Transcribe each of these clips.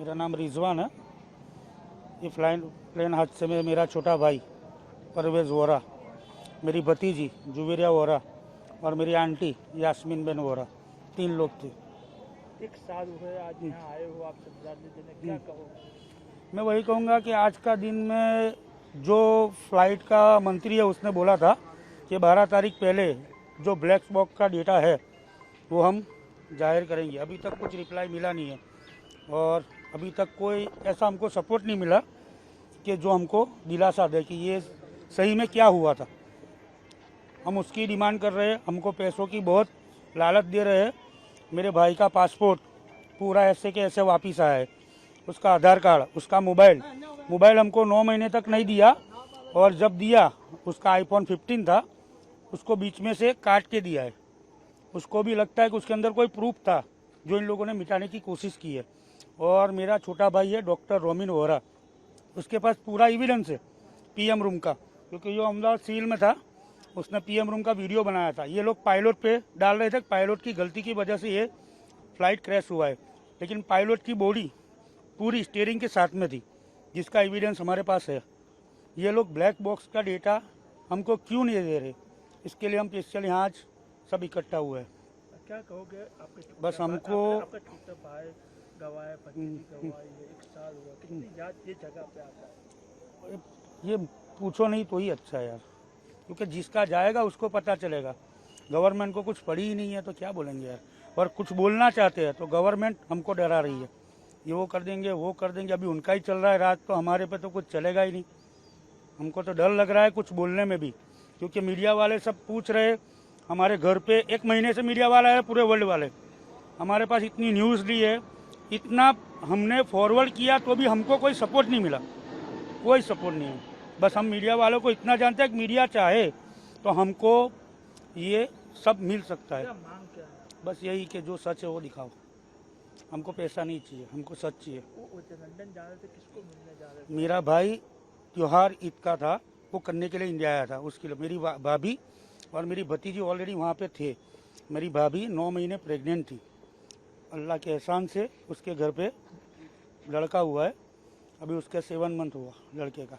मेरा नाम रिजवान है। ये प्लेन हादसे में मेरा छोटा भाई परवेज़ वोरा, मेरी भतीजी जुवेरिया वोरा और मेरी आंटी यास्मीन बेन वोरा, 3 लोग थे। एक साल हुए आज यहाँ आए हो आप श्रद्धांजलि देने, क्या कहोगे? मैं वही कहूँगा कि आज का दिन में जो फ्लाइट का मंत्री है उसने बोला था कि 12 तारीख पहले जो ब्लैक बॉक्स का डेटा है वो हम जाहिर करेंगे। अभी तक कुछ रिप्लाई मिला नहीं है और अभी तक कोई ऐसा हमको सपोर्ट नहीं मिला कि जो हमको दिलासा दे कि ये सही में क्या हुआ था। हम उसकी डिमांड कर रहे हैं, हमको पैसों की बहुत लालच दे रहे हैं। मेरे भाई का पासपोर्ट पूरा ऐसे के ऐसे वापस आया है, उसका आधार कार्ड, उसका मोबाइल हमको 9 महीने तक नहीं दिया और जब दिया उसका आईफोन 15 था, उसको बीच में से काट के दिया है। उसको भी लगता है कि उसके अंदर कोई प्रूफ था जो इन लोगों ने मिटाने की कोशिश की है। और मेरा छोटा भाई है डॉक्टर रोमिन वोरा, उसके पास पूरा एविडेंस है पीएम रूम का, क्योंकि जो अहमदाबाद सिविल में था उसने पीएम रूम का वीडियो बनाया था। ये लोग पायलट पे डाल रहे थे, पायलट की गलती की वजह से ये फ्लाइट क्रैश हुआ है, लेकिन पायलट की बॉडी पूरी स्टीयरिंग के साथ में थी, जिसका एविडेंस हमारे पास है। ये लोग ब्लैक बॉक्स का डेटा हमको क्यों नहीं दे रहे, इसके लिए हम स्पेशल यहाँ आज सब इकट्ठा हुए हैं। क्या कहोगे? आपके बस हमको आपका छोटा भाई गवाए, भतीजी गवाई है, एक साल हुआ, कितनी याद ये जगह पे आता है? ये पूछो नहीं तो ही अच्छा है यार, क्योंकि जिसका जाएगा उसको पता चलेगा। गवर्नमेंट को कुछ पड़ी ही नहीं है तो क्या बोलेंगे यार। और कुछ बोलना चाहते हैं तो गवर्नमेंट हमको डरा रही है, ये वो कर देंगे वो कर देंगे। अभी उनका ही चल रहा है राज, तो हमारे पे तो कुछ चलेगा ही नहीं। हमको तो डर लग रहा है कुछ बोलने में भी, क्योंकि मीडिया वाले सब पूछ रहे। हमारे घर पे 1 महीने से मीडिया वाला है, पूरे वर्ल्ड वाले हमारे पास इतनी न्यूज़ ली है, इतना हमने फॉरवर्ड किया तो भी हमको कोई सपोर्ट नहीं मिला, कोई सपोर्ट नहीं है। बस हम मीडिया वालों को इतना जानते हैं कि मीडिया चाहे तो हमको ये सब मिल सकता है। क्या मांग क्या है? बस यही कि जो सच है वो दिखाओ, हमको पैसा नहीं चाहिए, हमको सच चाहिए। वो लंदन जा रहे थे, किसको मिलने जा रहे थे? मेरा भाई त्योहार ईद का था, वो करने के लिए इंडिया आया था। उसके लिए मेरी भाभी और मेरी भतीजी ऑलरेडी वहाँ पे थे। मेरी भाभी 9 महीने प्रेग्नेंट थी। अल्लाह के एहसान से उसके घर पे लड़का हुआ है। अभी उसका 7 मंथ हुआ लड़के का।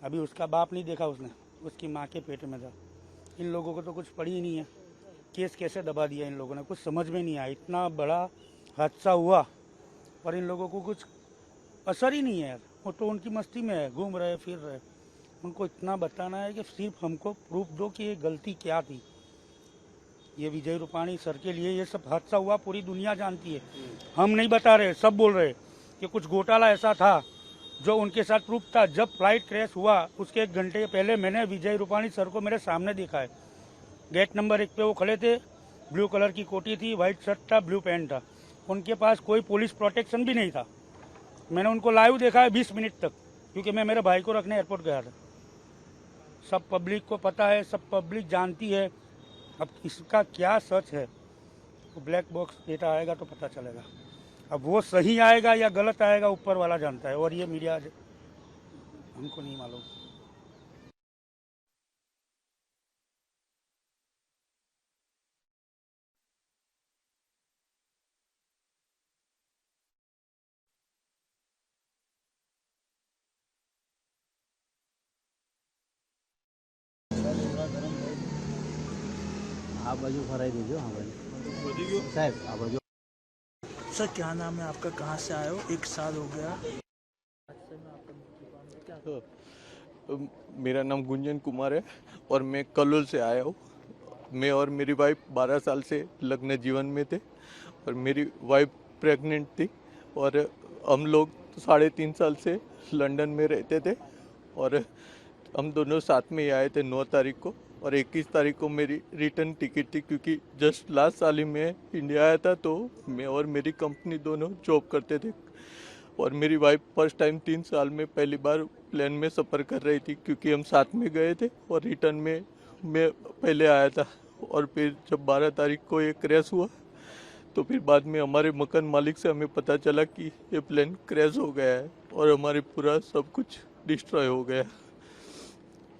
अभी उसका बाप नहीं देखा उसने, उसकी माँ के पेट में था। इन लोगों को तो कुछ पड़ी ही नहीं है, केस कैसे दबा दिया इन लोगों ने, कुछ समझ में नहीं आया। इतना बड़ा हादसा हुआ और इन लोगों को कुछ असर ही नहीं है यार। वो तो उनकी मस्ती में है, घूम रहे फिर रहे। उनको इतना बताना है कि सिर्फ हमको प्रूफ दो कि ये गलती क्या थी। ये विजय रूपाणी सर के लिए ये सब हादसा हुआ, पूरी दुनिया जानती है। हम नहीं बता रहे, सब बोल रहे कि कुछ घोटाला ऐसा था जो उनके साथ प्रूफ था। जब फ्लाइट क्रैश हुआ उसके 1 घंटे पहले मैंने विजय रूपाणी सर को मेरे सामने देखा है। गेट नंबर 1 पे वो खड़े थे, ब्लू कलर की कोटी थी, वाइट शर्ट था, ब्लू पैंट था। उनके पास कोई पुलिस प्रोटेक्शन भी नहीं था। मैंने उनको लाइव देखा है 20 मिनट तक, क्योंकि मैं मेरे भाई को रखने एयरपोर्ट गया था। सब पब्लिक को पता है, सब पब्लिक जानती है। अब इसका क्या सच है, तो ब्लैक बॉक्स डेटा आएगा तो पता चलेगा। अब वो सही आएगा या गलत आएगा ऊपर वाला जानता है, और ये मीडिया हमको नहीं मालूम। આ બાજુ ફરાઈ દેજો. હા બાજુ સાહેબ, આ બાજુ. सर क्या नाम है आपका, कहाँ से आए हो? 1 साल हो गया हादसे में, आपका मृत्यु हुआ, क्या? मेरा नाम गुंजन कुमार है और मैं कलोल से आया हूँ। मैं और मेरी वाइफ 12 साल से लग्न जीवन में थे और मेरी वाइफ प्रेग्नेंट थी और हम लोग 3.5 साल से लंदन में रहते थे और हम दोनों साथ में ही आए थे 9 तारीख को। और 21 तारीख को मेरी रिटर्न टिकट थी, क्योंकि जस्ट लास्ट साल ही मैं इंडिया आया था, तो मैं और मेरी कंपनी दोनों जॉब करते थे। और मेरी वाइफ फर्स्ट टाइम 3 साल में पहली बार प्लेन में सफ़र कर रही थी, क्योंकि हम साथ में गए थे और रिटर्न में मैं पहले आया था। और फिर जब 12 तारीख को ये क्रैश हुआ तो फिर बाद में हमारे मकान मालिक से हमें पता चला कि ये प्लेन क्रैश हो गया है और हमारे पूरा सब कुछ डिस्ट्रॉय हो गया।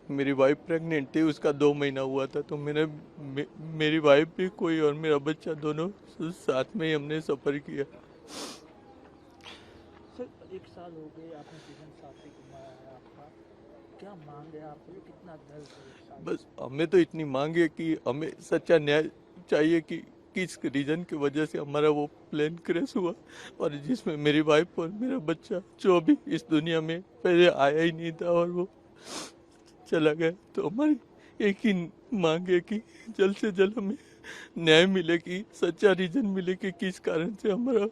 मेरी वाइफ प्रेग्नेंट थी, उसका 2 महीना हुआ था, तो मेरी वाइफ भी कोई और मेरा बच्चा दोनों साथ में ही हमने सफ़र किया। सर 1 साल हो गए आपने जीवन साथी गुमाया है आपका, क्या मांग है आपको, कितना दर्द है 1 साल? बस हमें तो इतनी मांग है कि हमें सच्चा न्याय चाहिए कि किस रीजन की वजह से हमारा वो प्लेन क्रैश हुआ और जिसमें मेरी वाइफ और मेरा बच्चा जो अभी इस दुनिया में पहले आया ही नहीं था और वो चला गया। तो हमारी एक ही मांग है कि जल्द से जल्द हमें न्याय मिले, कि सच्चा रीजन मिले कि किस कारण से हमारा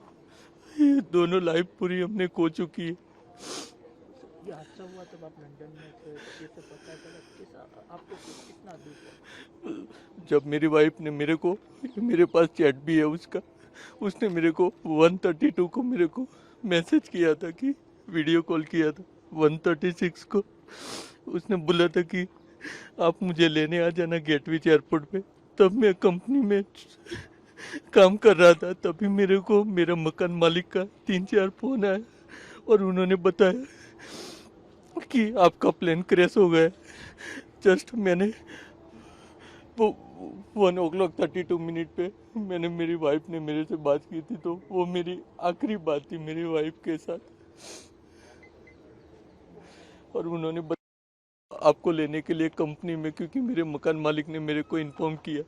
ये दोनों लाइफ पूरी हमने खो चुकी है। ये हादसा हुआ तब आप लंदन में थे, कैसे पता चला, आपको कितना दुख है? जब मेरी वाइफ ने मेरे को, मेरे पास चैट भी है उसका, उसने मेरे को 132 को मेरे को मैसेज किया था, कि वीडियो कॉल किया था 136 को। उसने बोला था कि आप मुझे लेने आ जाना गेटविच एयरपोर्ट पे। तब मैं कंपनी में काम कर रहा था, तभी मेरे को मेरा मकान मालिक का 3-4 फोन आया और उन्होंने बताया कि आपका प्लेन क्रैश हो गया। जस्ट मैंने वो 1:32 पे मैंने, मेरी वाइफ ने मेरे से बात की थी, तो वो मेरी आखिरी बात थी मेरी वाइफ के साथ। और उन्होंने आपको लेने के लिए कंपनी में, क्योंकि मेरे मकान मालिक ने मेरे को इन्फॉर्म किया,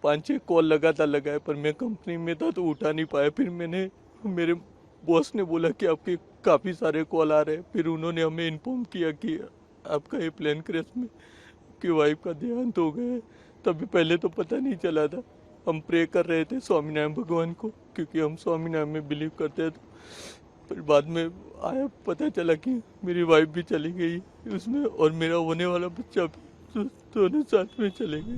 5-6 कॉल लगातार लगाए पर मैं कंपनी में था तो उठा नहीं पाया। फिर मैंने, मेरे बॉस ने बोला कि आपके काफ़ी सारे कॉल आ रहे हैं। फिर उन्होंने हमें इन्फॉर्म किया कि आपका ये प्लेन क्रैश में कि वाइफ का देहांत हो गया है। तभी पहले तो पता नहीं चला था, हम प्रे कर रहे थे स्वामीनारायण भगवान को, क्योंकि हम स्वामीनारायण में बिलीव करते हैं। तो फिर बाद में आया, पता चला कि मेरी वाइफ भी चली गई उसमें और मेरा होने वाला बच्चा भी, दोनों साथ में चले गए।